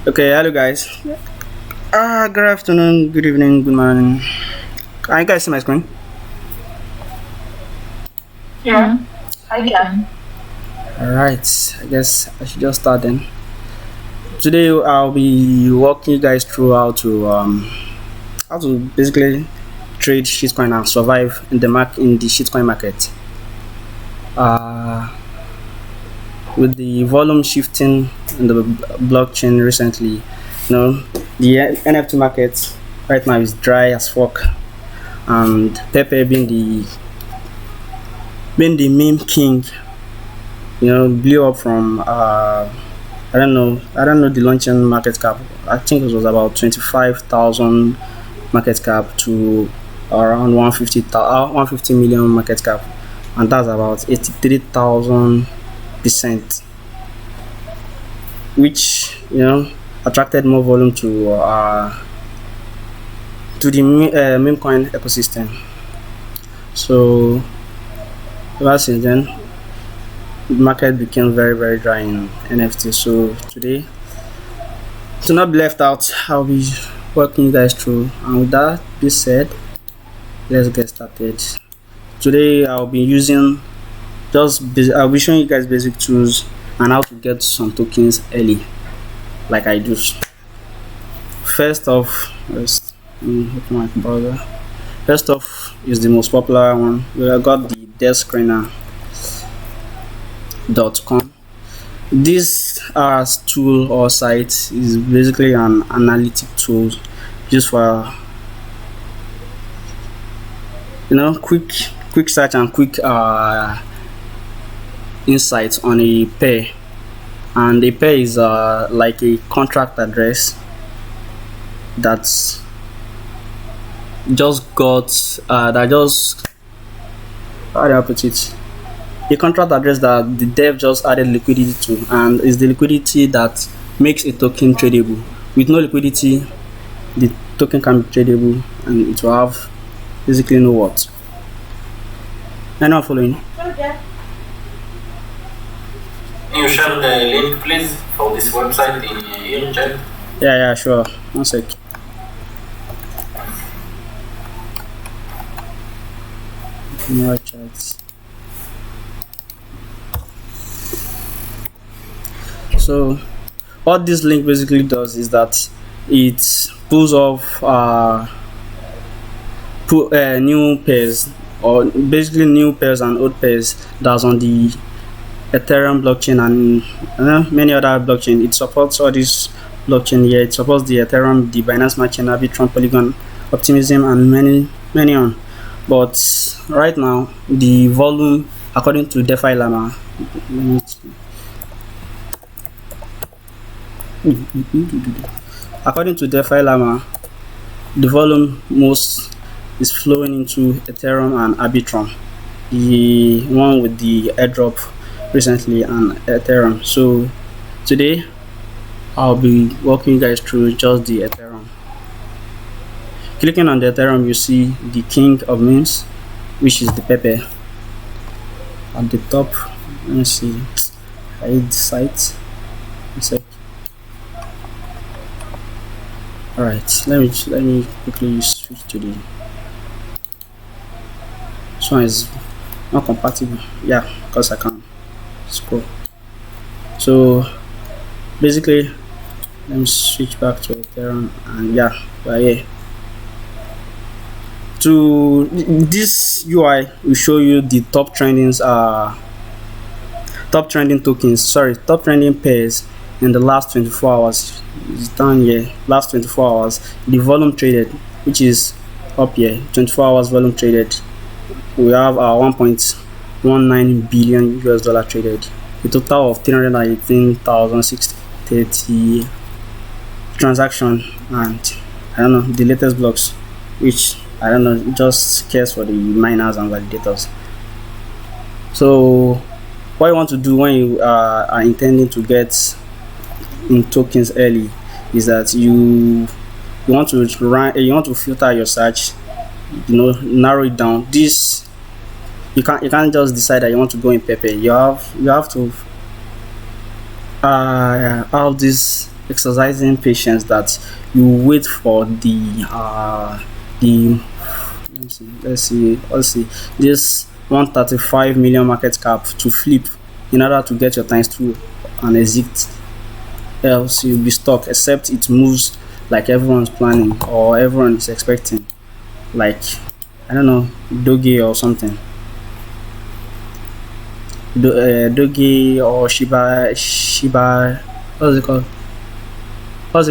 Okay, hello guys. Good afternoon, good evening, good morning. Can you guys see my screen? Yeah, I can. Alright, I guess I should just start then. Today I'll be walking you guys through how to basically trade shitcoin and survive in the shitcoin market. Uh with the volume shifting in the blockchain recently, the NFT market right now is dry as fuck, and Pepe being the meme king, blew up from I don't know the launching market cap. I think it was about 25,000 market cap to around 150 million market cap, and that's about 83,000%, which attracted more volume to the meme coin ecosystem. So ever since then, the market became very very dry in NFT. So today, to not be left out, I'll be walking you guys through. And with that being said, let's get started. Today I'll be I'll be showing you guys basic tools and how to get some tokens early, like I do. First off, let me open my browser. First off is the most popular one. We have got the Dexscreener.com. This tool or site is basically an analytic tool used for quick search and quick insights on a pair. And a pair is like a contract address that's just got that just how do I put it, a contract address that the dev just added liquidity to, and is the liquidity that makes a token tradable. With no liquidity, the token can be tradable and it will have basically no worth. Anyone following? Okay. Can you share the link, please, for this website in chat? Yeah, sure. One sec. More chats. So what this link basically does is that it pulls off new pairs, or basically new pairs and old pairs that's on the Ethereum blockchain and many other blockchain. It supports all these blockchain here. It supports the Ethereum, the Binance Smart Chain, Arbitrum, Polygon, Optimism, and many on. But right now, the volume, according to DeFi Llama, the volume most is flowing into Ethereum and Arbitrum, the one with the airdrop recently, and Ethereum. So today I'll be walking you guys through just the Ethereum. Clicking on the Ethereum, you see the king of memes, which is the Pepe. At the top, let me see, hide the site. Alright, let me quickly switch to the. This one is not compatible. Yeah, because I can scroll. So basically, let me switch back to Ethereum, and yeah, we're here. To this UI will show you the top trending top trending pairs in the last 24 hours. It's down here. Last 24 hours, the volume traded, which is up here. 24 hours volume traded, we have 1.19 billion US dollar traded, a total of 318,630 transaction, and I don't know the latest blocks, which I don't know, just cares for the miners and validators. So what you want to do when you are intending to get in tokens early is that you want to filter your search, narrow it down. This you can't just decide that you want to go in Pepe. You have to have this exercising patience that you wait for the let's see this 135 million market cap to flip in order to get your times two and exit, else you'll be stuck except it moves like everyone's planning or everyone is expecting, like I don't know, Doge or something. Doge or Shiba, what's it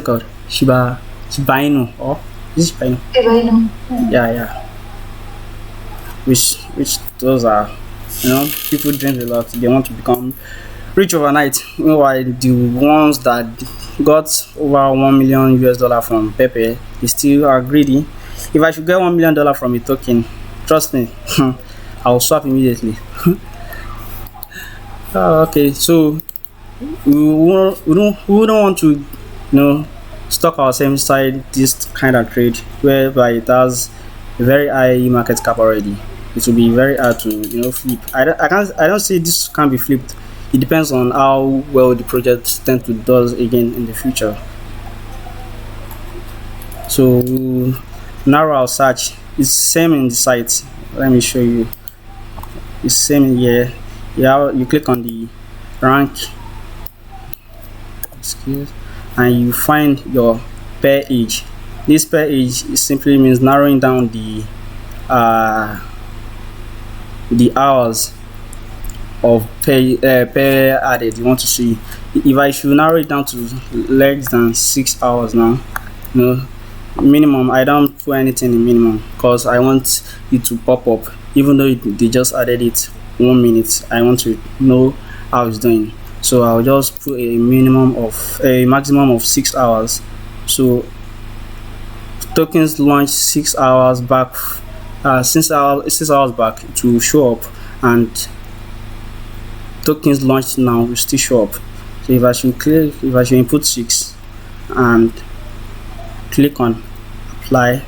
called? Shiba Inu, or is it Shiba Inu? Yeah. Which those are, people dream a lot. They want to become rich overnight. Meanwhile, the ones that got over $1 million from Pepe, they still are greedy. If I should get $1 million from a token, trust me, I will swap immediately. Okay, so we don't want to, stock ourselves inside this kind of trade whereby it has a very high market cap already. It will be very hard to flip. I don't say this can be flipped. It depends on how well the project tend to does again in the future. So we'll narrow our search. It's same in the site. Let me show you. It's same in here. Yeah, you click on the rank, and you find your per age. This per age simply means narrowing down the hours of per added you want to see. If I should narrow it down to less than 6 hours now, minimum, I don't put anything in minimum because I want it to pop up even though they just added it 1 minute. I want to know how it's doing, so I'll just put a maximum of 6 hours. So tokens launched 6 hours back, 6 hours back to show up, and tokens launched now will still show up. So if I should input 6 and click on apply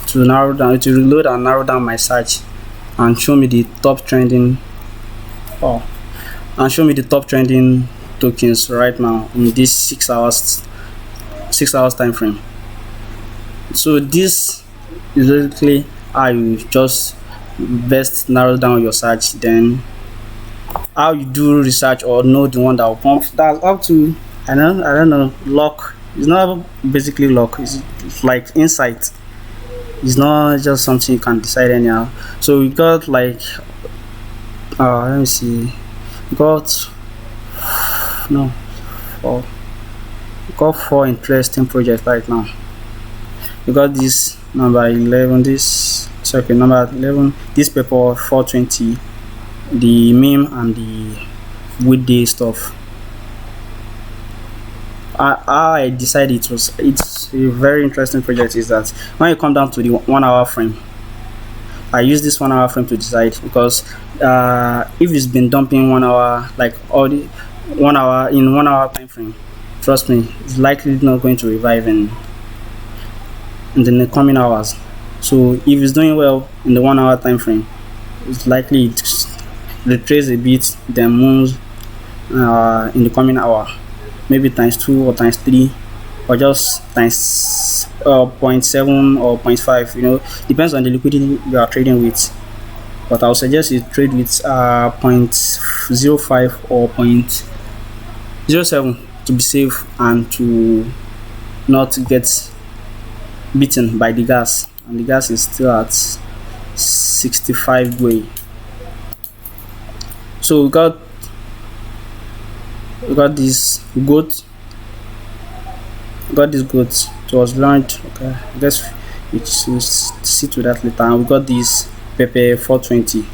to narrow down, to reload and narrow down my search and show me the top trending tokens right now in this 6 hours time frame. So this is basically how you just best narrow down your search. Then how you do research or know the one that will pump, that's up to I don't know, luck. It's not basically luck, it's like insight. It's not just something you can decide anyhow. So we got let me see, we got four interesting projects right now. We got this number 11, this paper 420, the meme and the weekday stuff. I decided it's a very interesting project is that when you come down to the 1 hour frame, I use this 1 hour frame to decide, because if it's been dumping 1 hour, like all the 1 hour in 1 hour time frame, trust me, it's likely not going to revive in the coming hours. So if it's doing well in the 1 hour time frame, it's likely it retrace a bit, then moves in the coming hour, maybe times 2 or times 3, or just times 0.7 or 0.5. Depends on the liquidity you are trading with, but I'll suggest you trade with 0.05 or 0.07 to be safe and to not get beaten by the gas, and the gas is still at 65 way. So we got this goat. It was launched. Okay, I guess we'll see to that later. And we got this Pepe 420.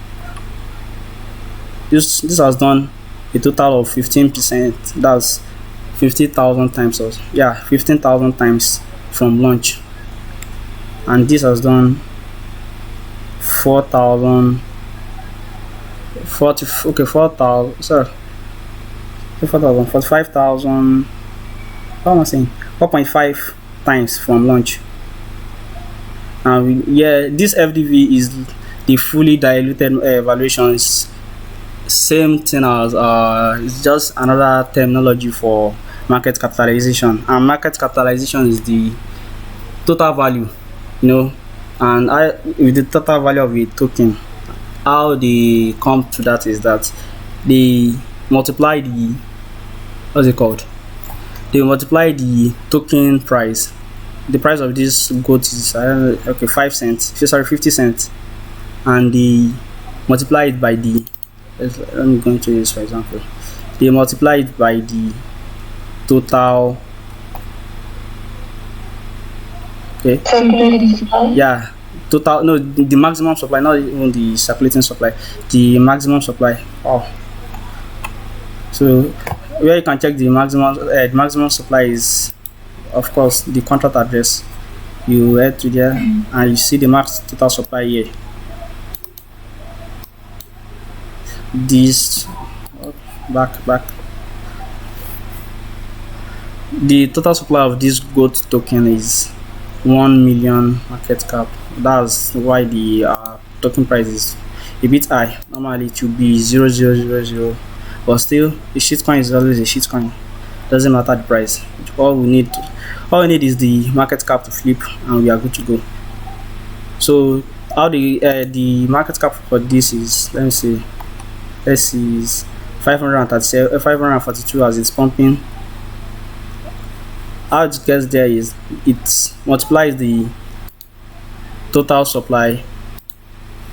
This has done a total of 15%. That's 50,000 times. 15,000 times from launch. And this has done 4,000. Okay, 4,000. Sorry. 4,000, 45,000. How am I saying? 4.5 times from launch. This FDV is the fully diluted valuation. Is same thing as it's just another terminology for market capitalization, and market capitalization is the total value, you know, and I with the total value of a token, how they come to that is that they multiply the, what's it called, they multiply the token price. The price of this goat is okay, 5 cents, sorry, 50 cents, and they multiply it by the, let me go into this for example, they multiply it by the total, okay, Circulating supply. yeah, total, no, the maximum supply, not even the circulating supply, the maximum supply. Oh, so where you can check the maximum supply is, of course, the contract address. You head to there and you see the max total supply here. This, back, the total supply of this goat token is 1 million market cap. That's why the token price is a bit high. Normally it should be 0.0000, but still a shitcoin is always a shitcoin. Doesn't matter the price. All we need is the market cap to flip and we are good to go. So how the market cap for this is, let's see, is 537, 542 as it's pumping. How it gets there is it multiplies the total supply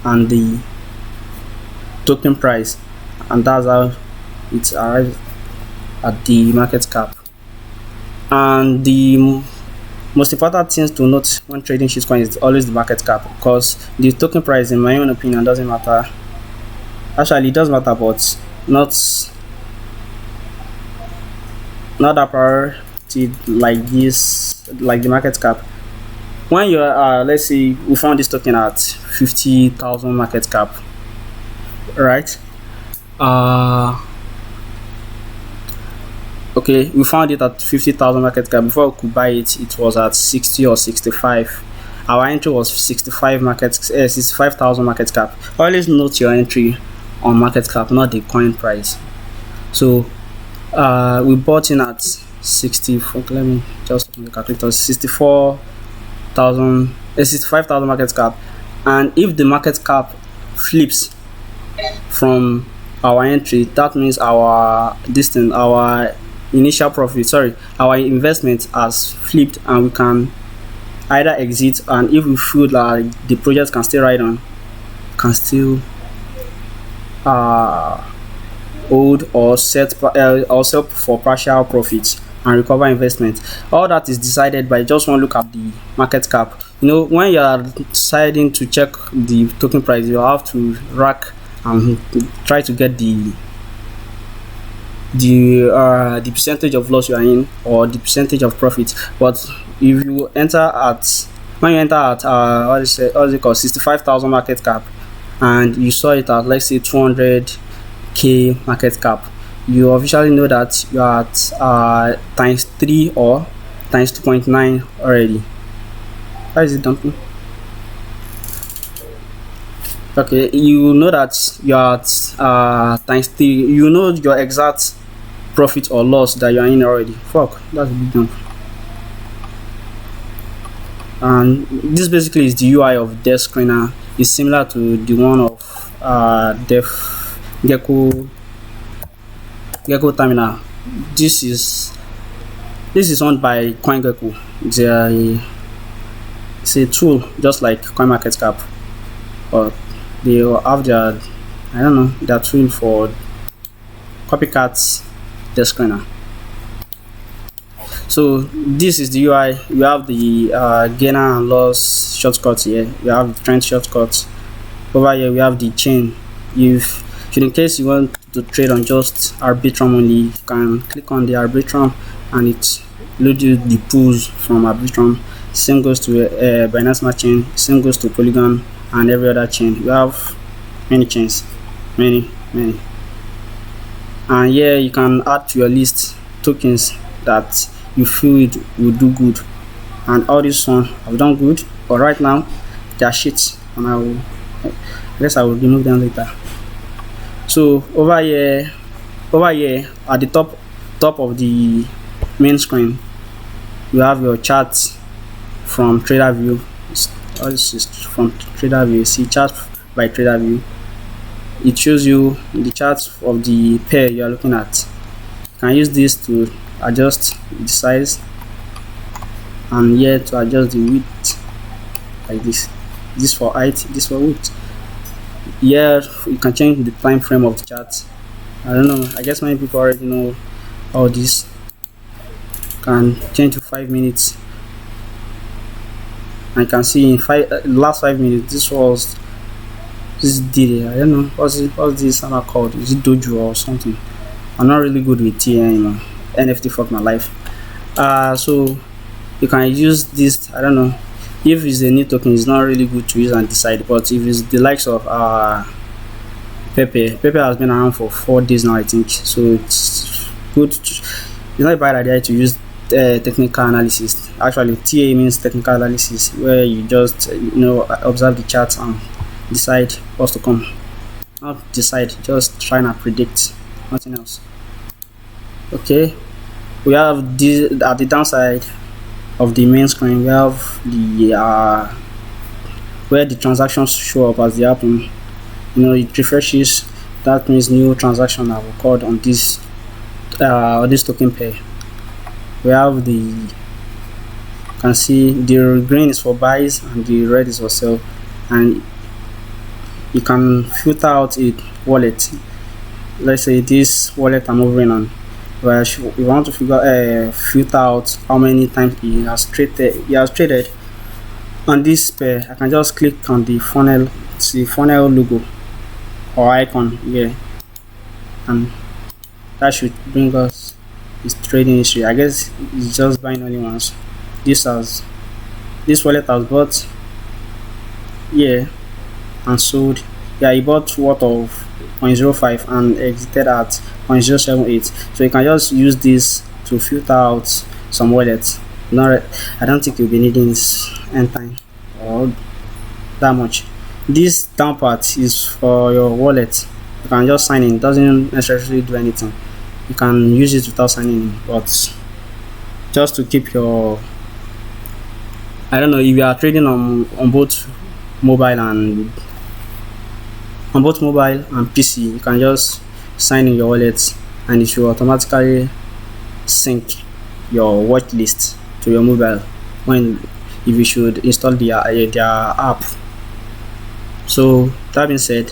and the token price, and that's how it arrives at the market cap. And the most important things to note when trading shitcoin is always the market cap, because the token price, in my own opinion, doesn't matter. Actually, it does matter, but not that priority like this, like the market cap. When you're let's say we found this token at 50,000 market cap, right? Okay, we found it at 50,000 market cap. Before we could buy it, it was at 60 or 65. Our entry was 65,000 market cap. Always note your entry on market cap, not the coin price. So we bought in at 64. Let me just open the calculator. 65,000 market cap, and if the market cap flips from our entry, that means our initial profit, sorry, our investment has flipped, and we can either exit, and if we feel like the project can still ride on, can still hold or sell for partial profits and recover investment. All that is decided by just one look at the market cap. You know, when you are deciding to check the token price, you have to rack and try to get the percentage of loss you are in or the percentage of profit. But if you enter at, when you enter at what is it called, 65,000 market cap, and you saw it at, let's say, 200k market cap, you officially know that you are at times 3 or times 2.9 already. Why is it dumping? Okay, you know that you are at times 3. You know your exact profit or loss that you are in already. Fuck, that's a big jump. And this basically is the UI of Dexscreener. It's similar to the one of Gecko Terminal. This is owned by CoinGecko. It's a tool just like CoinMarketCap, but they have their, I don't know, their tool for copycats Dexscreener. So this is the UI. You have the gainer and loss shortcuts here. You have the trend shortcuts. Over here we have the chain. If in case you want to trade on just Arbitrum only, you can click on the Arbitrum and it loads you the pools from Arbitrum. Same goes to Binance Smart Chain. Same goes to Polygon and every other chain. You have many chains, many. And here you can add to your list tokens that you feel it will do good. And all this one I've done good, but right now they are shit, and I guess I will remove them later. So over here at the top of the main screen, you have your charts from trader view. All this is from trader view. See chart by trader view. It shows you the chart of the pair you are looking at. You can use this to adjust the size, and here to adjust the width like this. This for height, this for width. Here you can change the time frame of the chart. I don't know, I guess many people already know all this. Can change to 5 minutes. I can see in last 5 minutes this did it. I don't know what's this hammer called. Is it dojo or something? I'm not really good with TA anymore. NFT fucked my life. So you can use this. I don't know if it's a new token. It's not really good to use and decide. But if it's the likes of Pepe has been around for 4 days now, I think. So it's good. It's not a bad idea to use technical analysis. Actually, TA means technical analysis, where you just observe the charts and decide what's to come. Not decide, just trying to predict, nothing else. Okay, we have this at the downside of the main screen. We have the where the transactions show up as they happen. It refreshes. That means new transaction have occurred on this token pair. We have you can see the green is for buys and the red is for sell, and you can filter out a wallet. Let's say this wallet I'm moving on, where you want to filter out how many times he has traded on this pair. I can just click on the funnel, see funnel logo or icon here, and that should bring us his trading history. I guess it's just buying only once. This wallet has bought and sold. He bought worth of 0.05 and exited at 0.078. So you can just use this to filter out some wallets. I don't think you'll be needing this anytime or that much. This down part is for your wallet. You can just sign in. It doesn't necessarily do anything. You can use it without signing in, but just to keep your, I don't know, if you are trading on both mobile and PC, you can just sign in your wallet and it will automatically sync your watch list to your mobile if you should install their app. So that being said,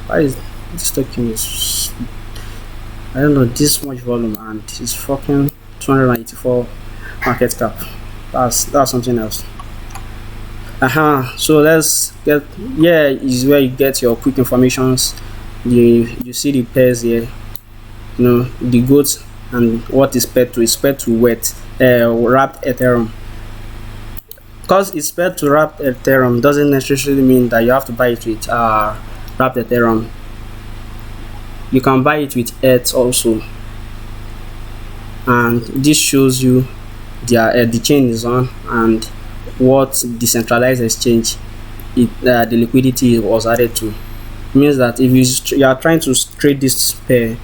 why is this token is, I don't know, this much volume and it's fucking 284 market cap. That's something else. So let's get, is where you get your quick informations. You see the pairs here, the goats and what is paired to. It's paired to wrapped Ethereum. Because it's paired to wrapped Ethereum doesn't necessarily mean that you have to buy it with wrapped Ethereum. You can buy it with ETH also, and this shows you the chain is on and what decentralized exchange the liquidity was added to. It means that if you are trying to trade this pair,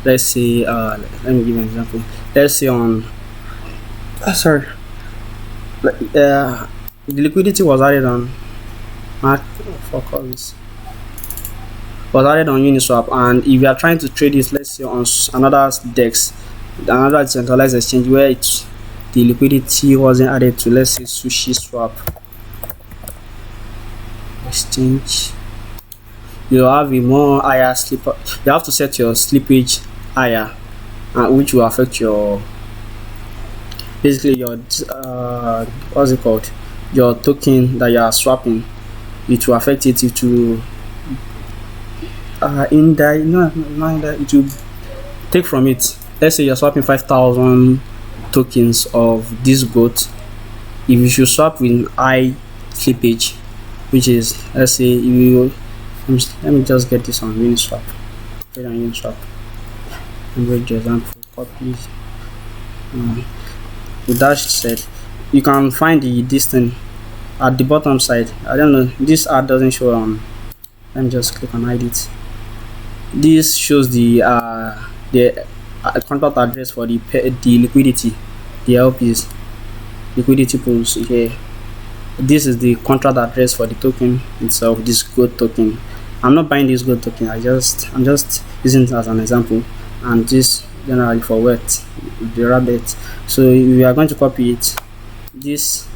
let's say let me give an example. Let's say on the liquidity was added on was added on Uniswap, and if you are trying to trade it, let's say on another another decentralized exchange where the liquidity wasn't added to, let's say Uniswap exchange, you have a more higher slipper. You have to set your slippage higher, which will affect your what's it called, your token that you are swapping. It will affect it to it will take from it. Let's say you're swapping 5,000 tokens of this goat. If you should swap with high slippage, which is, let's say let me just get this on Uniswap. Trade on Uniswap. And break the example. Copies. With that said, you can find this thing at the bottom side. I don't know, this ad doesn't show on. Let me just click on edit. This shows the contract address for the liquidity, the LPs, liquidity pools. Okay, this is the contract address for the token itself. This gold token. I'm not buying this gold token. I'm just using it as an example, and this generally for what the rabbit. So we are going to copy it. This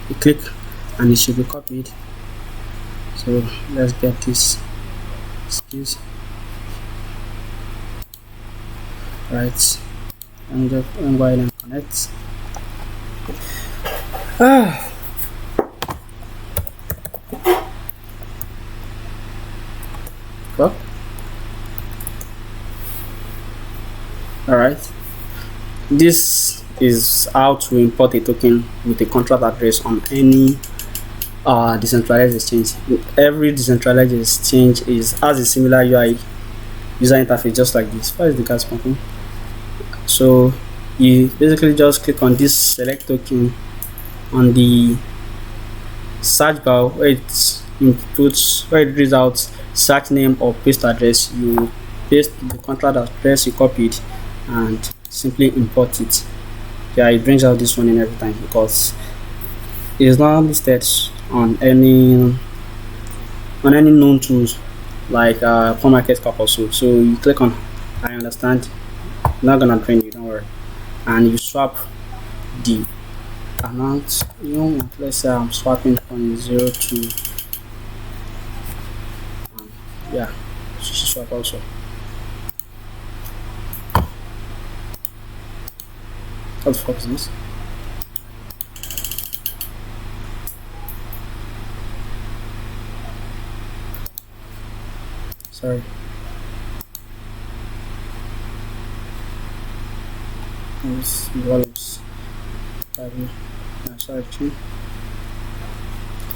you click, and it should be copied. So let's get this. Excuse. Right. I'm going ahead and connect. Well, all right. This is how to import a token with a contract address on any decentralized exchange. Every decentralized exchange has a similar UI user interface just like this. Why is the gas pumping? So you basically just click on this select token on the search bar where it reads out search name or paste address. You paste the contract address you copied and simply import it. Yeah, it brings out this one in every time because it is not listed on any known tools like CoinMarketCap or so. So you click on I understand, not gonna train you, don't worry, and you swap the amount you want. Let's say I'm swapping from 0 to yeah, swap also. What the fuck is this? Sorry. This volumes. Sorry.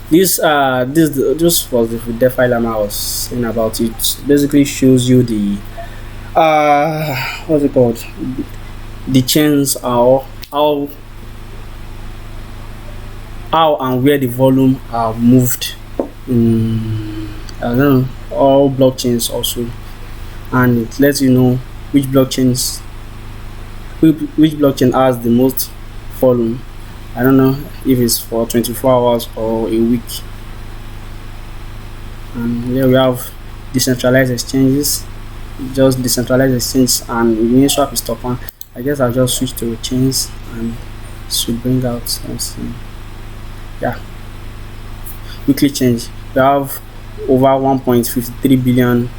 This was the DeFi llama I was saying about. It basically shows you the what's it called, the chains are how and where the volume are moved in I don't know, all blockchains also, and it lets you know which blockchain has the most volume. I don't know if it's for 24 hours or a week. And here we have decentralized exchanges, just decentralized exchange, and Uniswap is top one. I guess I'll just switch to chains and should bring out something. Yeah, weekly change. We have over 1.53 billion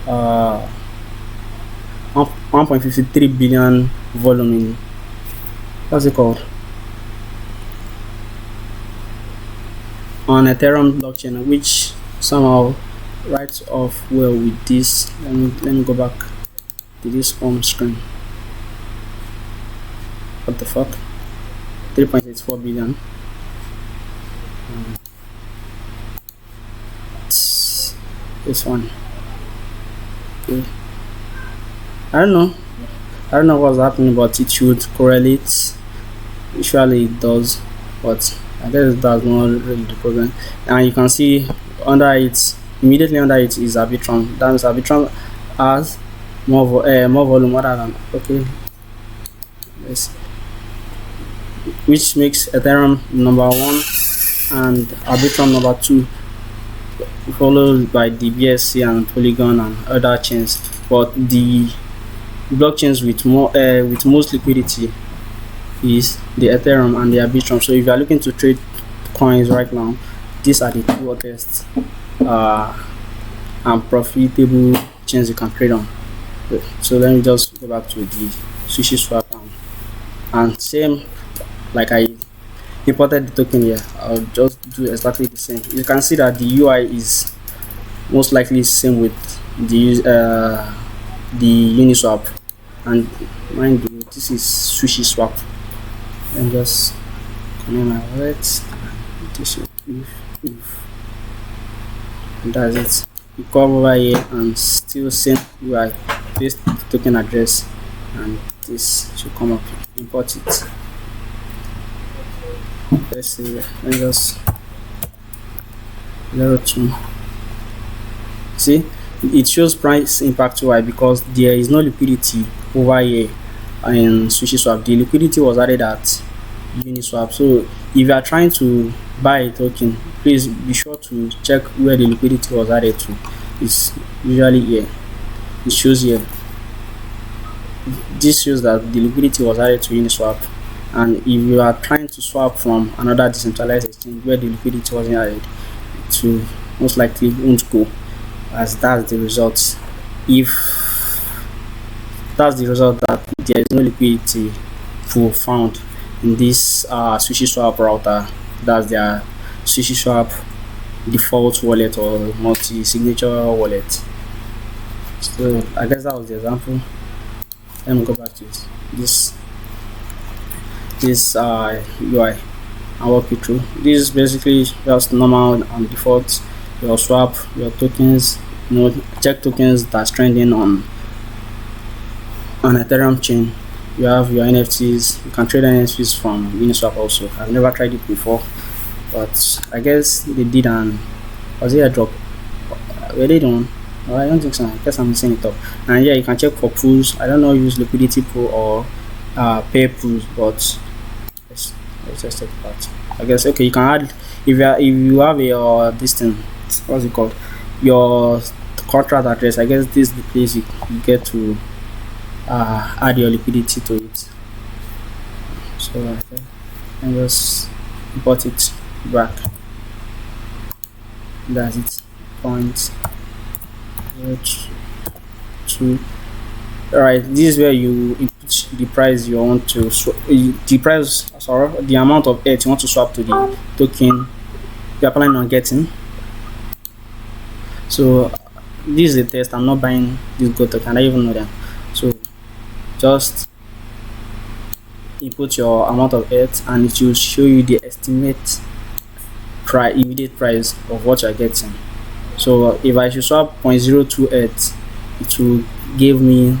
1.53 billion volume in what's it called on Ethereum blockchain, which somehow writes off well with this. Let me go back to this home screen. What the fuck? 3.84 billion. This one. Okay. I don't know what's happening, but it should correlate. Usually it does, but I guess that's not really the problem. And you can see under it, immediately under it is Arbitrum. That means Arbitrum has more volume other than yes, which makes Ethereum number one and Arbitrum number two, followed by the BSC and Polygon and other chains. But the blockchains with most liquidity is the Ethereum and the Arbitrum. So if you are looking to trade coins right now, these are the two hottest and profitable chains you can trade on. So let me just go back to the Uniswap and same like I imported the token here. I'll just do exactly the same. You can see that the UI is most likely same with the Uniswap, and mind you, this is Uniswap. And just connect my wallet. This is and that's it. You come over here and still same UI, paste the token address, and this should come up. Import it. Let's see. Let me just 02. See, it shows price impact. Why? Because there is no liquidity over here in SushiSwap. The liquidity was added at Uniswap. So if you are trying to buy a token, please be sure to check where the liquidity was added to. It's usually here. It shows here. This shows that the liquidity was added to Uniswap. And if you are trying to swap from another decentralized exchange where the liquidity wasn't added, to most likely won't go, as that's the result. If that's the result, that there is no liquidity found in this SushiSwap router. That's their SushiSwap default wallet or multi-signature wallet. So I guess that was the example. Let me go back to it. This UI and walk you through. This is basically just normal and default. Your swap, your tokens, check tokens that's trending on Ethereum chain. You have your NFTs. You can trade NFTs from Uniswap also. I've never tried it before, but I guess they did. And was it a drop? Were they done? Oh, I don't think so. I guess I'm missing it up. And yeah, you can check for pools. I don't know use liquidity pool or pay pools, but let's just check that. I guess okay. You can add if you have your this thing. What's it called? Your contract address. I guess this is the place you get to add your liquidity to it. So okay, and just import it back. That's it. Point 2. Alright, this is where you input the price you want to the amount of ETH you want to swap to the token you're planning on getting. So this is a test. I'm not buying this gold token. I don't even know them. So just input your amount of ETH and it will show you the estimate immediate price of what you're getting. So if I should swap 0.02 ETH, it will give me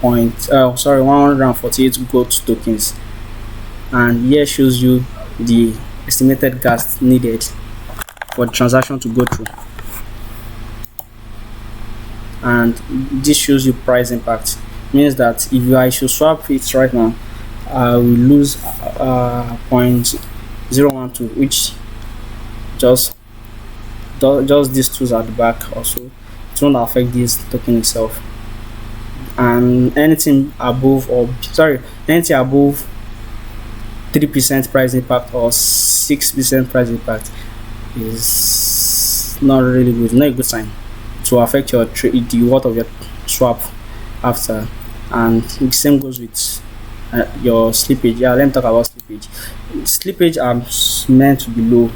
148 gold tokens, and here shows you the estimated gas needed for the transaction to go through, and this shows you price impact. Means that if I should swap it right now, I will lose 0.012, which just these tools at the back. Also, it won't affect this token itself. And anything above 3% price impact or 6% price impact is not really good. Not a good sign. It will affect your the worth of your swap after. And the same goes with your slippage. Yeah, let me talk about slippage. Slippage are meant to be low.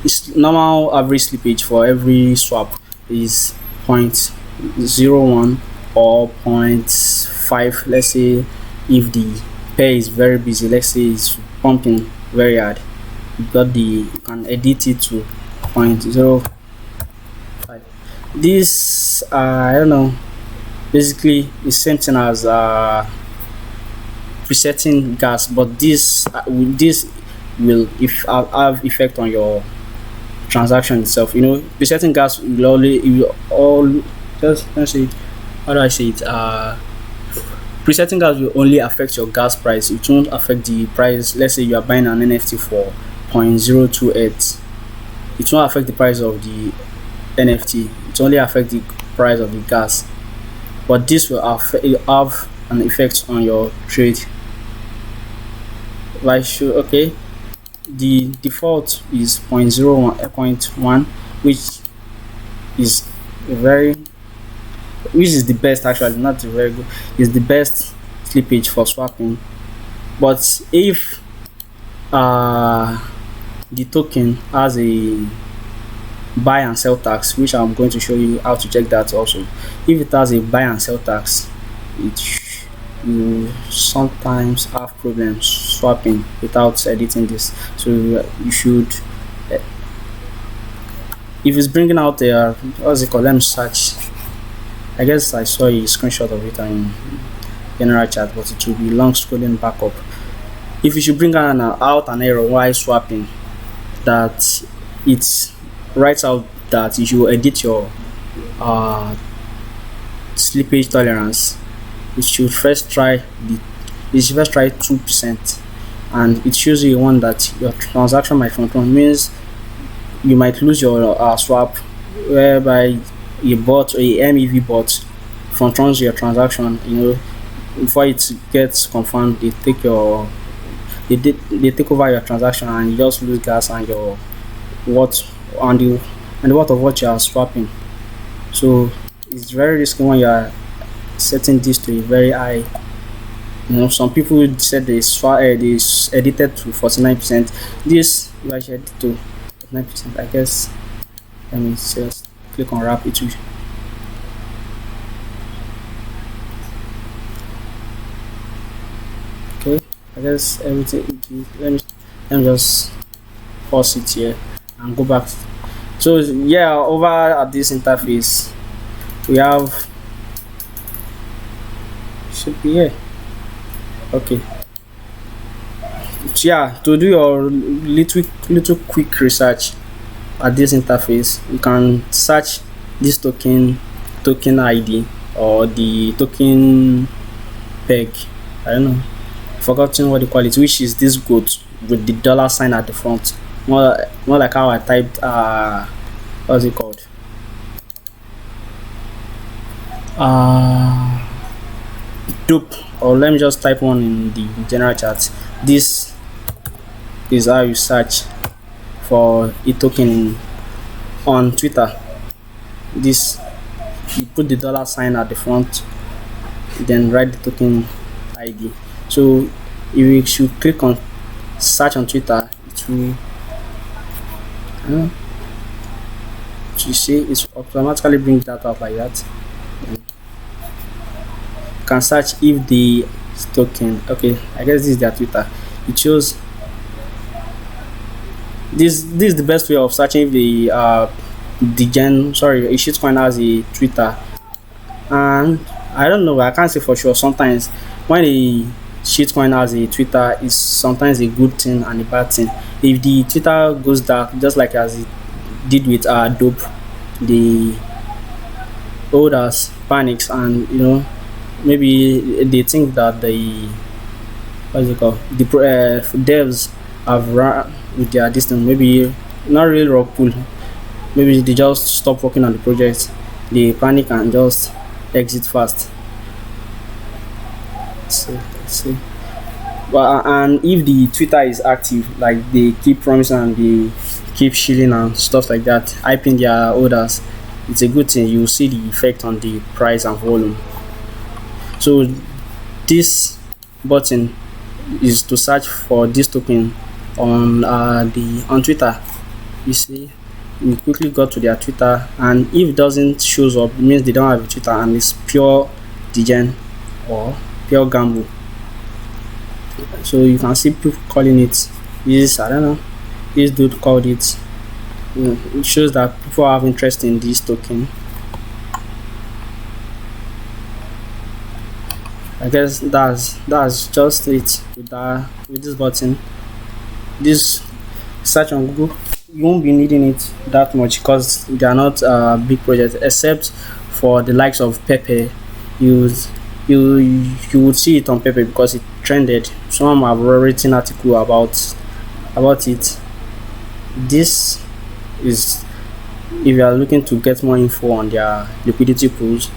It's normal average slippage for every swap is 0.01 or 0.5. Let's say if the pair is very busy, let's say it's pumping very hard, you can edit it to 0.05. This I don't know, basically the same thing as presetting gas, but this will have effect on your transaction itself. Presetting gas will presetting gas will only affect your gas price. It won't affect the price. Let's say you are buying an NFT for 0.028. It won't affect the price of the NFT. It only affect the price of the gas. But this will have an effect on your trade. The default is 0.1, which is the best, actually, not very good. It's the best slippage for swapping. But if the token has a buy and sell tax, which I'm going to show you how to check that also. If it has a buy and sell tax, you sometimes have problems swapping without editing this. So you should, if it's bringing out a what's it called, let me search. I guess I saw a screenshot of it in general chat, but it will be long scrolling back up. If you should bring out an error while swapping, that it writes out that you should edit your uh, slippage tolerance, it should first try the you should first try 2%, and it shows you one that your transaction might front run, means you might lose your swap, whereby a bot or a MEV bot front runs your transaction. Before it gets confirmed, they take over your transaction, and you just lose gas and your what and the worth of what you are swapping. So it's very risky when you are setting this to a very high. Some people said edited to 49%. This you actually edit to 49%. I guess. Let me just click on wrap it. Okay. I guess everything. Let me just pause it here and go back. So yeah, over at this interface, we have should be here. Okay. So yeah, to do your little quick research at this interface, you can search this token ID or the token peg. I don't know, forgotten what they call it, which is this goat with the dollar sign at the front. More like how I typed what's it called? Dope. Or let me just type one in the general chat. This is how you search for a token on Twitter. This, you put the dollar sign at the front, then write the token ID. So if you should click on search on Twitter, it will you see it automatically brings that up like that. You can search if the token, okay, I guess this is their Twitter. It shows this is the best way of searching if the a shitcoin has a Twitter. And I don't know, I can't say for sure. Sometimes when a shitcoin has a Twitter, is sometimes a good thing and a bad thing. If the Twitter goes dark, just like as it did with dope, the holders panics, and maybe they think that the devs have run with their distance, maybe not really rock pull, maybe they just stop working on the project, they panic and just exit fast. Let's see. Well, and if the Twitter is active, like they keep promising and they keep shilling and stuff like that, hyping their orders, it's a good thing. You see the effect on the price and volume. So this button is to search for this token on on Twitter. You see, we quickly got to their Twitter, and if it doesn't shows up, it means they don't have a Twitter and it's pure degen or pure gamble. So you can see people calling it this, I don't know, this dude called it. It shows that people have interest in this token. I guess that's just it with this button. This search on Google, you won't be needing it that much because they are not big projects, except for the likes of Pepe. You would see it on Pepe because it trended. Some have written article about it. This is if you are looking to get more info on their liquidity pools,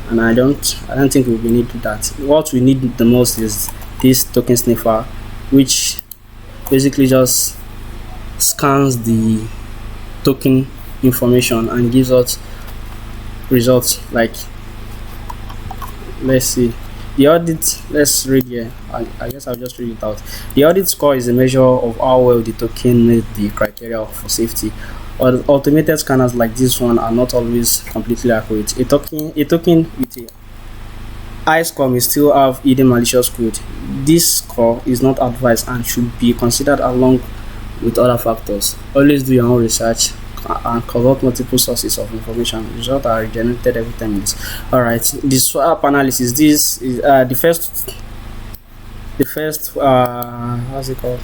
and I don't think we need that. What we need the most is this token sniffer, which basically just scans the token information and gives us results. Like, let's see the audit. Let's read here. I guess I'll just read it out. The audit score is a measure of how well the token met the criteria for safety. Automated scanners like this one are not always completely accurate. A token with a high score may still have hidden malicious code. This score is not advised and should be considered along with other factors. Always do your own research and consult multiple sources of information. Results are generated every 10 minutes. Alright, the swap analysis. This is the first what's it called?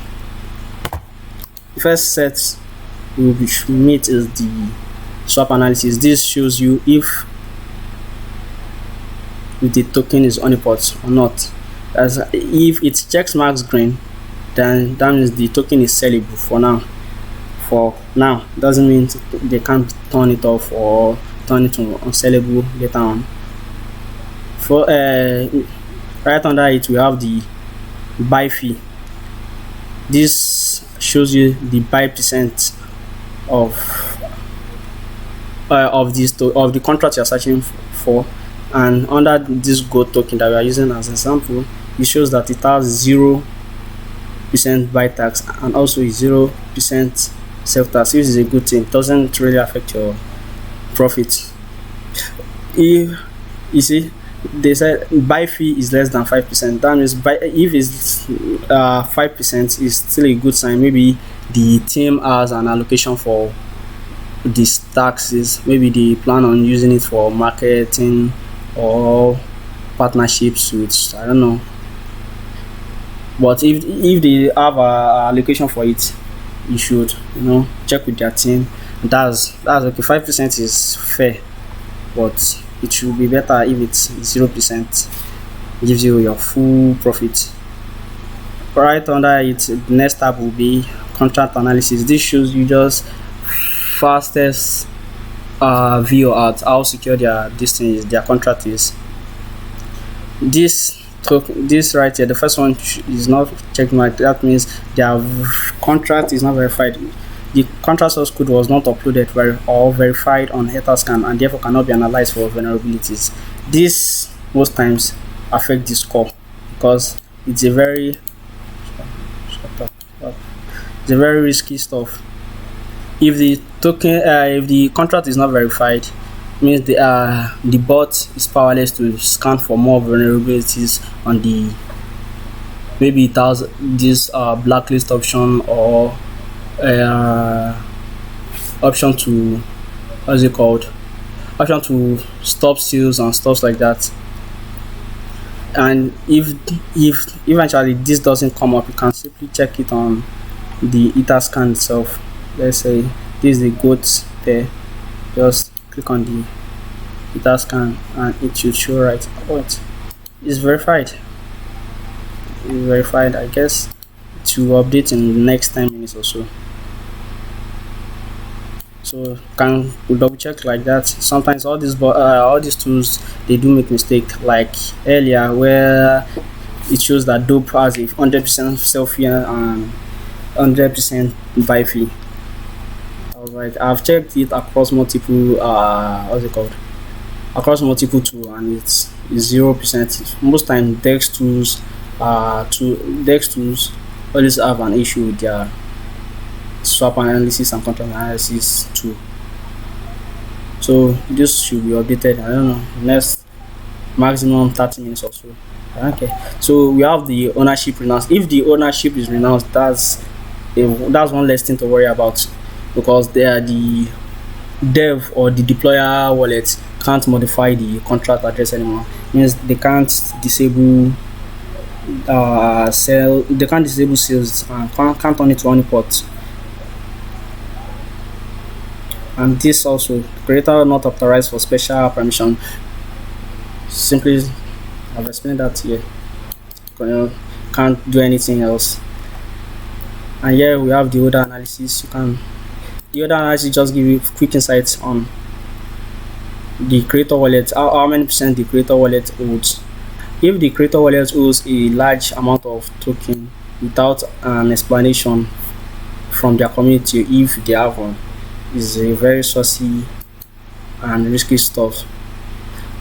The first set we should meet is the swap analysis. This shows you if the token is on a pot or not. As if it checks marks green, then that means the token is sellable for now. For now, doesn't mean they can't turn it off or turn it to unsellable later on. For right under it, we have the buy fee. This shows you the buy percent of of the contract you're searching for, and under this gold token that we are using as an example, it shows that it has 0% buy tax and also 0% self tax. This is a good thing. It doesn't really affect your profit. If you see, they said buy fee is less than 5%. That means if it's 5% is still a good sign. Maybe the team has an allocation for these taxes. Maybe they plan on using it for marketing or partnerships with, I don't know. But if they have a allocation for it, you should check with their team. That's okay. 5% is fair, but it should be better if it's 0%. Gives you your full profit. Right under it, the next tab will be contract analysis. This shows you just fastest view at how secure their contract is. This right here, the first one is not checkmark. That means their contract is not verified. The contract source code was not uploaded or verified on Etherscan and therefore cannot be analyzed for vulnerabilities. This most times affect the score because it's a very risky stuff. If the token, if the contract is not verified, means the bot is powerless to scan for more vulnerabilities on the, maybe it has this blacklist option or option to, what's it called, option to stop sales and stuff like that. And if eventually this doesn't come up, you can simply check it on the Etherscan itself. Let's say this is the goat there. Just click on the Etherscan and it should show right. Oh, it's verified. It's verified. I guess to update in the next 10 minutes or so. So can we double check like that? Sometimes all these tools, they do make mistake. Like earlier where it shows that dope has a 100% sell fee and 100% buy fee. I was like, I've checked it across multiple across multiple tools and it's 0%. Most times Dextools always have an issue with their swap analysis and contract analysis too. So this should be updated, I don't know, next maximum 30 minutes or so. Okay, so we have the ownership renounced. If the ownership is renounced, that's one less thing to worry about, because they are the dev or the deployer wallet can't modify the contract address anymore. Means they can't disable sales and can't turn it to any port. And this also, creator not authorized for special permission. Simply, I've explained that here. Can't do anything else. And here we have the order analysis. The order analysis just give you quick insights on the creator wallet, how many percent the creator wallet holds. If the creator wallet holds a large amount of token without an explanation from their community, if they have one, is a very saucy and risky stuff.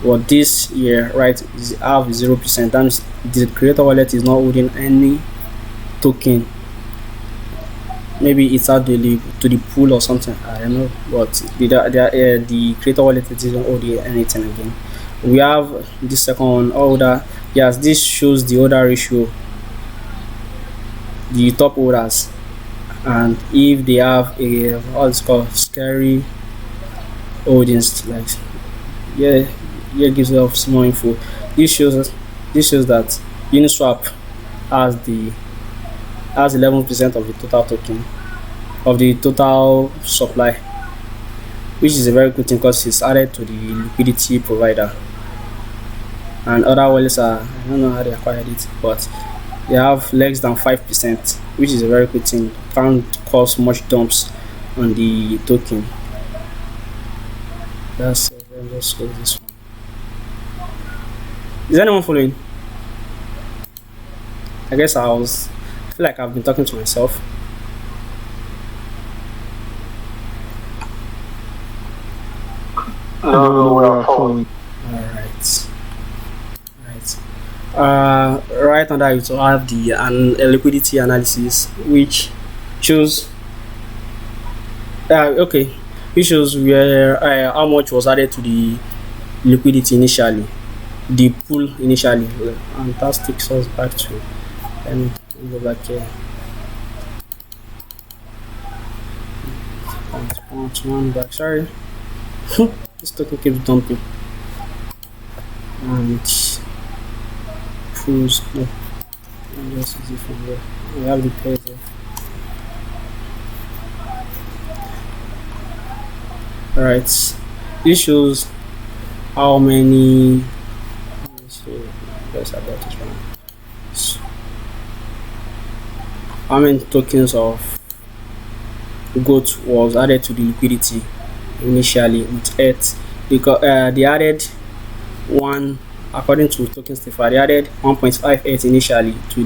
But this here, right, is have 0%. That means the creator wallet is not holding any token. Maybe it's out to the pool or something, I don't know. But the creator wallet isn't holding anything again. We have the second one, order. Yes, this shows the order ratio, the top orders, and if they have a what's called scary audience, like here gives us some more info. This shows that Uniswap has 11% of the total token, of the total supply. which is a very good thing because it's added to the liquidity provider. And other wallets are, I don't know how they acquired it, but they have less than 5%, which is a very good thing. Can't cause much dumps on the token. That's let's close this one. Is anyone following? I guess I feel like I've been talking to myself. No, we are following. Alright. Right under it, you have the liquidity analysis, which shows which shows where how much was added to the liquidity initially, the pool initially, and that takes us back to. Let me go back here. One back. Sorry, this token keeps dumping and pulls. No, just easy from there. We have the pairs there. Alright, this shows how many. Let me see. Guess about this one. How many tokens of GOAT was added to the liquidity initially with ETH, because they added one, according to tokens they added 1.58 initially to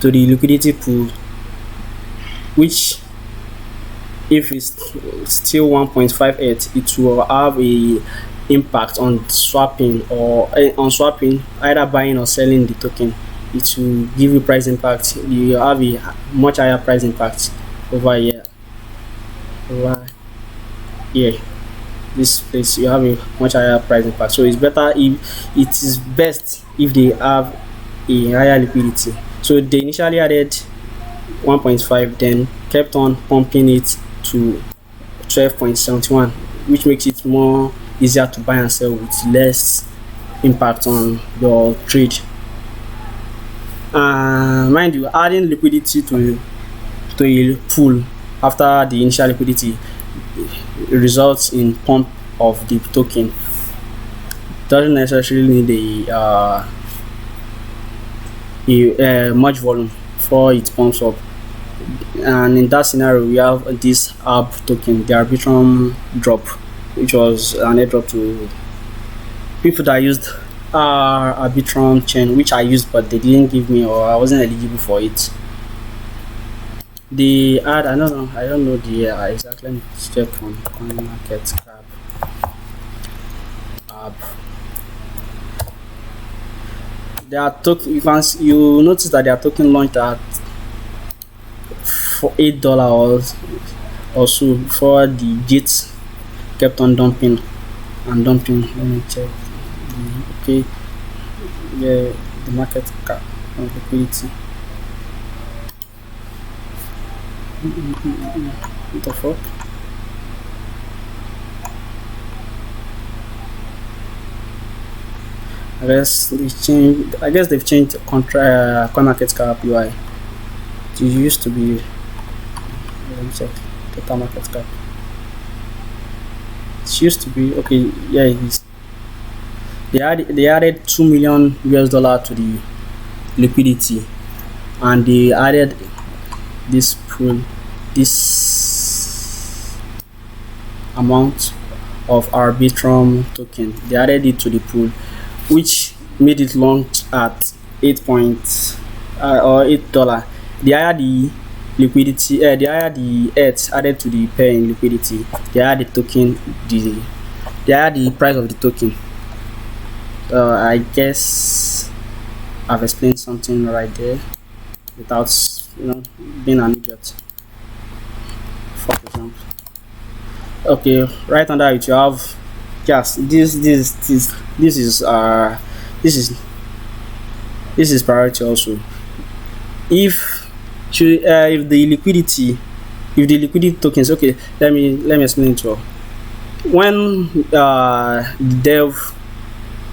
the liquidity pool, which if it's still 1.58, it will have a impact on swapping either buying or selling the token. It will give you price impact. You have a much higher price impact over here. This place you have a much higher price impact. So it's better if it is best if they have a higher liquidity. So they initially added 1.5, then kept on pumping it to 12.71, which makes it more easier to buy and sell with less impact on your trade. Mind you, adding liquidity to a pool after the initial liquidity results in pump of the token. Doesn't necessarily need a much volume for it pumps up. And in that scenario, we have this ARB token, the Arbitrum drop, which was an airdrop to people that used Arbitrum chain, which I used, but they didn't give me, or I wasn't eligible for it. The ad, I don't know the exactly. Let me check on CoinMarketCap. Their token, you notice that their token launched at for $8 or so before the gates kept on dumping and dumping. Let me check. Okay, the market cap of liquidity. What the fuck? I guess they've changed CoinMarketCap UI. It used to be. Let me check. Total market cap. It used to be okay. Yeah, it is. They added $2 million to the liquidity, and they added this pool, this amount of Arbitrum token. They added it to the pool, which made it launch at $8. They higher the liquidity, they higher the ETH added to the pair in liquidity. They higher the token, they higher the price of the token. I guess I've explained something right there without being an idiot. For example, okay, right under it you have this is priority also. If the liquidity tokens, okay, let me explain it to you. When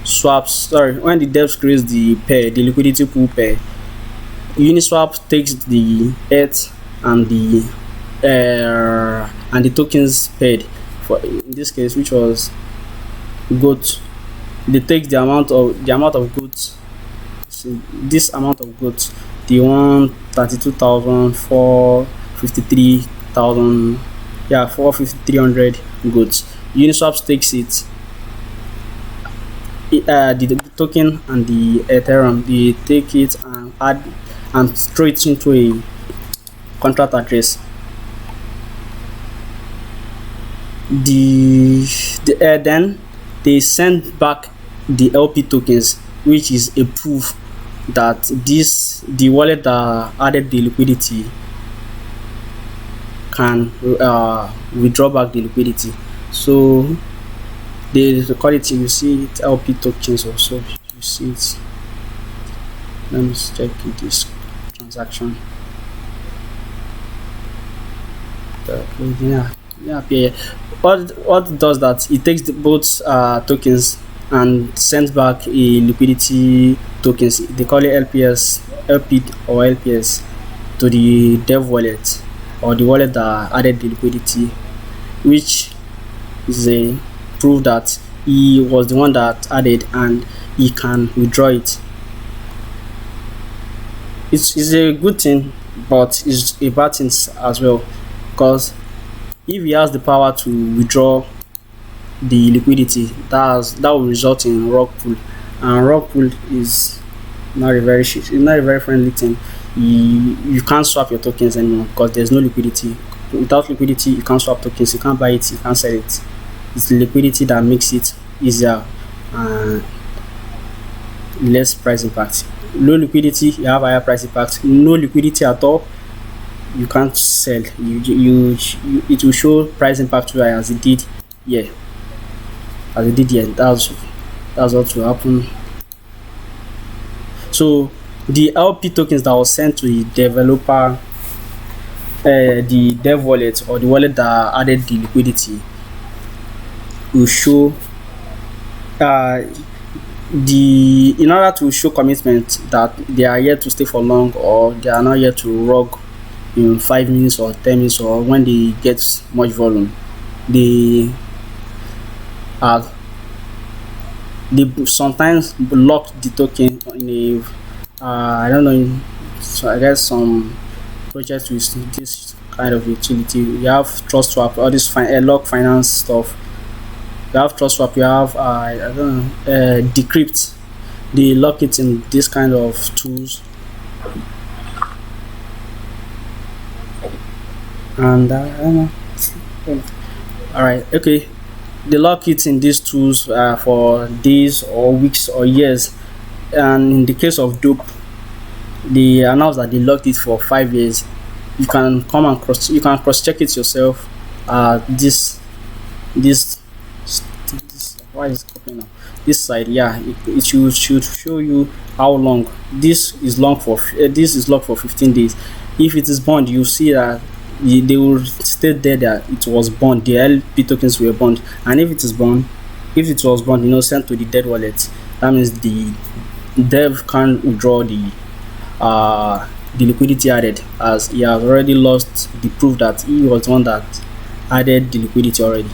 when the dev creates the pair, the liquidity pool pair, Uniswap takes the ETH and the and the tokens paid for in this case, which was goat. They take the amount of goods. This amount of goods, the 132,453,000, yeah, 4,300 goods. Uniswap takes it, the token and the Ethereum, they take it and add and throw it into a contract address. Then they send back the LP tokens, which is a proof that the wallet that added the liquidity can withdraw back the liquidity. So they call it, you see it, LP tokens also. You see it. Let me check this transaction. Yeah. What does that? It takes both tokens and sends back a liquidity tokens. They call it LP or LPS, to the dev wallet, or the wallet that added the liquidity, which is a proof that he was the one that added and he can withdraw it. It's a good thing, but it's a bad thing as well, because if he has the power to withdraw the liquidity, that will result in rug pull, and rug pull is not a very friendly thing. You can't swap your tokens anymore because there's no liquidity. Without liquidity, you can't swap tokens, you can't buy it, you can't sell it. It's the liquidity that makes it easier and less price impact. Low liquidity, you have higher price impact. No liquidity at all, you can't sell. It will show price impact as it did here. That's what will happen. So the LP tokens that was sent to the developer, the dev wallet, or the wallet that added the liquidity, will show in order to show commitment that they are here to stay for long, or they are not here to rug in 5 minutes or 10 minutes, or when they get much volume. They sometimes lock the token in a I don't know, so I guess some projects with this kind of utility. We have trust swap, all this lock finance stuff. You have trust swap, you have I don't know, decrypt. They lock it in this kind of tools, and I don't know. All right, okay. They lock it in these tools for days or weeks or years, and in the case of dope, they announced that they locked it for 5 years. You can come and cross check it yourself. This why is it copying now? This side, yeah, it should show you how long this is locked for 15 days. If it is bond, you see that they will state there that it was bond, the LP tokens were bond. And if it was bond, sent to the dead wallet, that means the dev can withdraw the liquidity added, as he has already lost the proof that he was the one that added the liquidity already.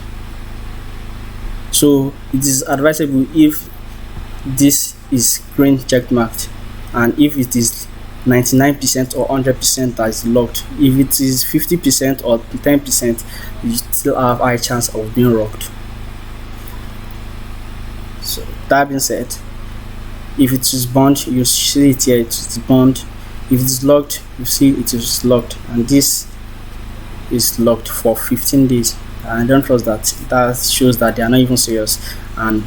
So it is advisable if this is green check marked, and if it is 99% or 100% that is locked. If it is 50% or 10%, you still have high chance of being locked. So that being said, if it is bond, you see it here, it is bond. If it is locked, you see it is locked, and this is locked for 15 days. And I don't trust that. That shows that they are not even serious. And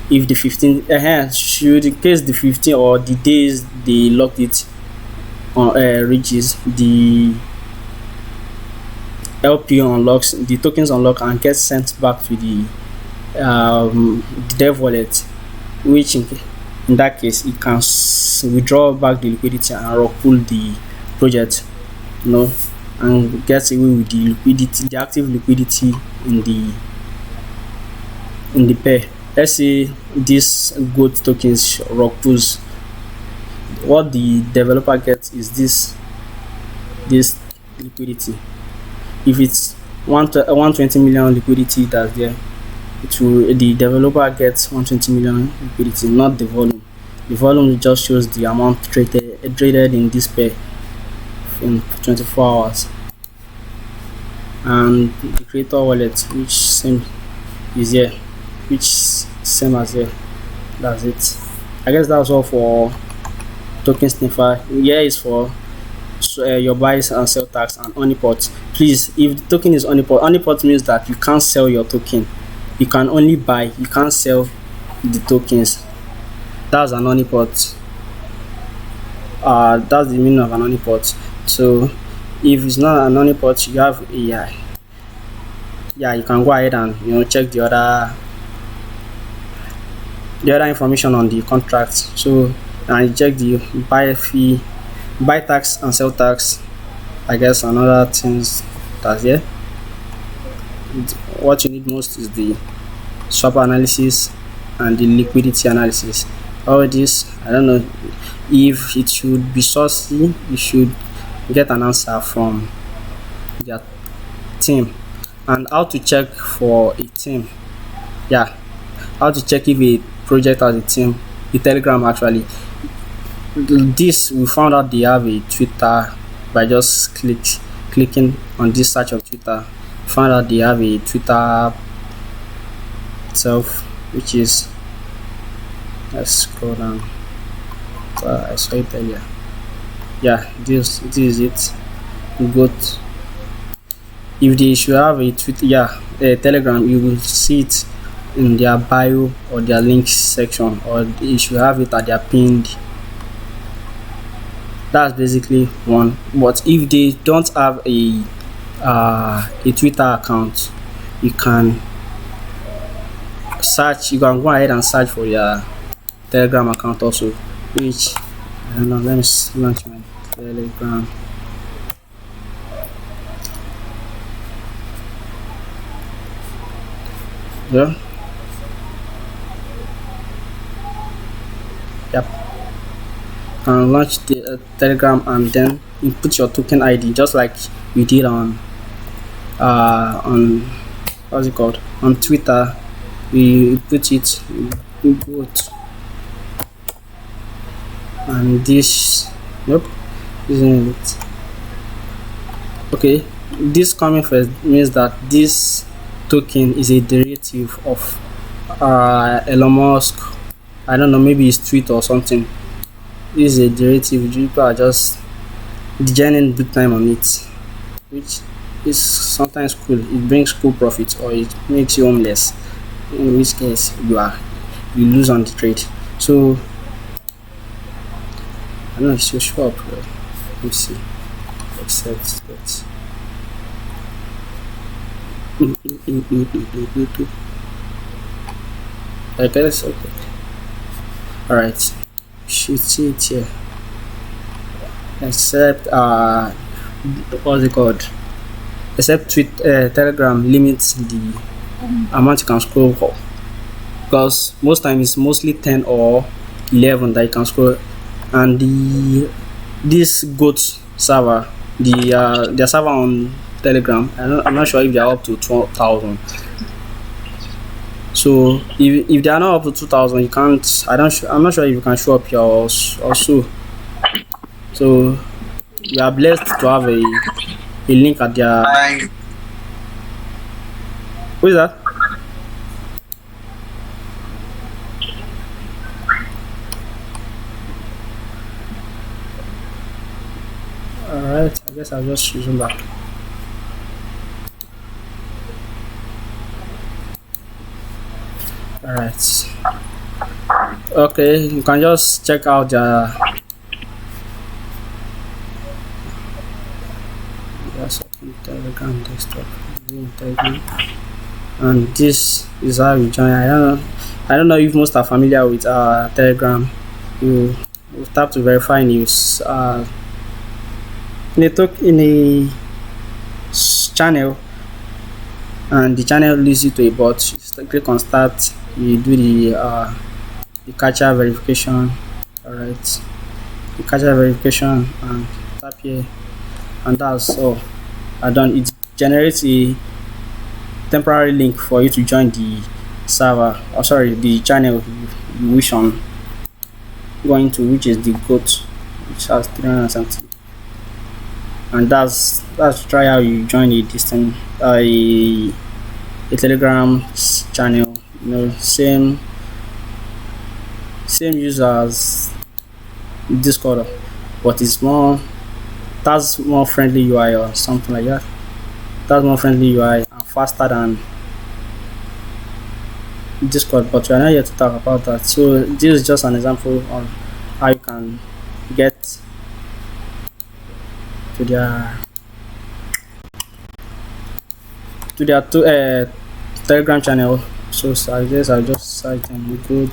if the 15 should, in case the 15 or the days they locked it reaches, the LP unlocks, the tokens unlock and get sent back to the dev wallet, which in that case it can withdraw back the liquidity and pull the project, and get away with the liquidity, the active liquidity in the pair. Let's say this goat tokens rock pulls. What the developer gets is this liquidity. If it's 120 million liquidity that's there, it will the developer gets 120 million liquidity, not the volume. The volume just shows the amount traded in this pair in 24 hours. And the creator wallet, which same is here, which same as here. That's it. I guess that's all for token sniffer. Here is for your buys and sell tax and honeypot. Please, if the token is honeypot means that you can't sell your token. You can only buy, you can't sell the tokens. That's an honeypot. That's the meaning of an honeypot. So if it's not an honeypot, you have AI. Yeah, you can go ahead and check the other information on the contract. So and check the buy fee, buy tax and sell tax. I guess another things that's here. What you need most is the swap analysis and the liquidity analysis. All this, I don't know if it should be saucy. You should get an answer from their team. And how to check for a team. Yeah, how to check if a project has a team. The Telegram actually. This we found out they have a Twitter by just clicking on this search of Twitter. Found out they have a Twitter itself, which is, let's scroll down. I saw it earlier. Yeah, this is it. Got if they should have a Twitter, a Telegram, you will see it in their bio or their links section, or they should have it at their pinned. That's basically one. But if they don't have a Twitter account, you can search. You can go ahead and search for your Telegram account also, which I don't know. Let me launch my Telegram. Yeah. Yep. And launch the Telegram, and then you put your token ID just like you did on what's it called, on Twitter. We put it, we put, and this, nope, isn't it? Okay, this coming first means that this token is a derivative of Elon Musk. I don't know, maybe it's tweet or something. This is a derivative. People are just designing big time on it, which is sometimes cool. It brings cool profits, or it makes you homeless, in which case you lose on the trade. So I don't know if it's show up. Let me see. Accept that. Okay, that's okay. Alright, should see it here. Except what's it called? Except Telegram limits the amount you can scroll for, because most times it's mostly 10 or 11 that you can scroll. And this goat server, their server on Telegram, I'm not sure if they are up to 12,000. So if they are not up to 2,000, you can't. I'm not sure if you can show up here also. So we are blessed to have a link at their. Who is that? Alright, I guess I'll just resume back. Alright. Okay, you can just check out the Telegram desktop. And this is how you join. I don't know if most are familiar with Telegram. You tap to verify news in a channel, and the channel leads you to a bot. You click on start, you do the captcha verification. Alright, the captcha verification, and tap here, and that's all. I done. It's generate a temporary link for you to join the server, or sorry, the channel you wish on going to, which is the goat, which has 300 and something. And that's try how you join a distant a Telegram channel. You know, same user as Discord, but it's more, that's more friendly UI or something like that. That's more friendly UI and faster than Discord, but we are not here to talk about that. So this is just an example on how you can get to their Telegram channel. So I guess I'll just cite them. Good